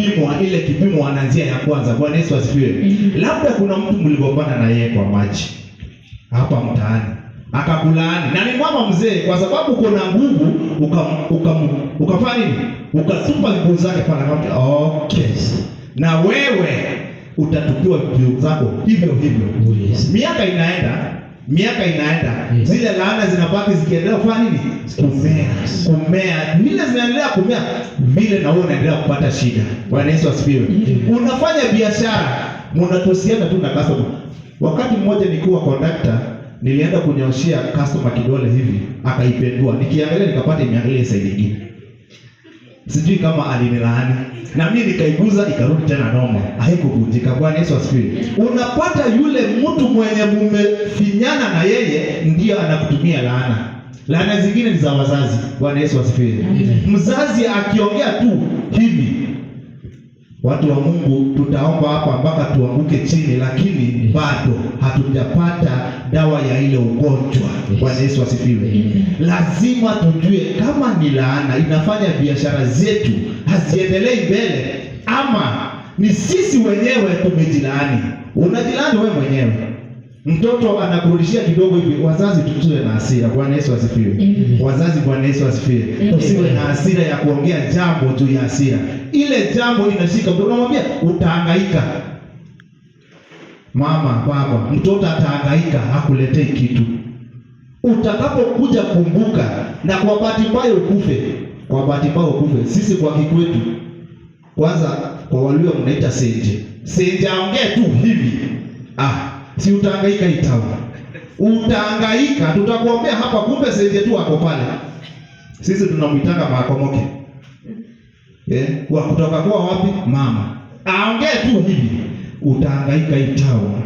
kupimwa ile kipimo wanaanzia ya kwanza. Bwana Yesu asifiwe. Labda kuna mtu mligombana na yeye kwa maji hapa mtaani, akakulaani, na ni mama mzee, kwa sababu uko na nguvu ukafanya nini? Ukatupa nguvu zake pale. Okay, na wewe utatupiwa nguvu zako hivyo hivyo. Yes. Miaka inaenda, Yes. Zile laana zinabaki zikiendelea kufanya nini? Kumea. Vile zinaendelea kumea, vile na wewe unaendelea kupata shida. Bwana Yesu asifiwe. Unafanya biashara, mnatosiana tu na customer. Wakati mmoja nikiwa conductor, nilienda kunyoshia customer kidole hivi, akaipendua. Nikiangalia nikapata imeangalia side nyingine. Sijui kama alinilaani. Na mimi nikaiguza ikarudi tena normal. Haikuvunjika. Bwana Yesu asifiwe. Unapata yule mtu mwenye mumefinyana na yeye ndiyo anakutumia laana. Laana zingine ni za wazazi. Bwana Yesu asifiwe. Mzazi akiongea tu hivi, watu wa Mungu tutaomba hapa mpaka tuanguke chini, lakini bado hatujapata dawa ya ile ugonjwa. Bwana Yesu asifiwe. Lazima tujue kama ni laana inafanya biashara zetu haziendelei mbele, ama ni sisi wenyewe tumejilaani. Unajilaani wewe mwenyewe. Mtoto anakurudishia kidogo hivi, wazazi tusiwe na hasira. Bwana Yesu asifiwe. Wazazi, Bwana Yesu asifiwe. Tusiwe na hasira ya kuongea jambo juu ya hasira. Ile jambo inashika mtoto, unamwambia utahangaika. Mama, baba, mtoto atahangaika, hakuletei kitu. Utakapokuja kumbuka, na kwa bahati mbaya ukufe. Sisi kwa kikwetu, kwanza kwa walio mnaita senje. Senje aongee tu hivi, si utahangaika itawa. Utahangaika, tutakuombea hapa, kumbe senje tu ako pale. Sisi tunamwitanga makomoke. Kwa kutoka kwa wapi? Mama. Aongee tu hivi, utahangaika itawa.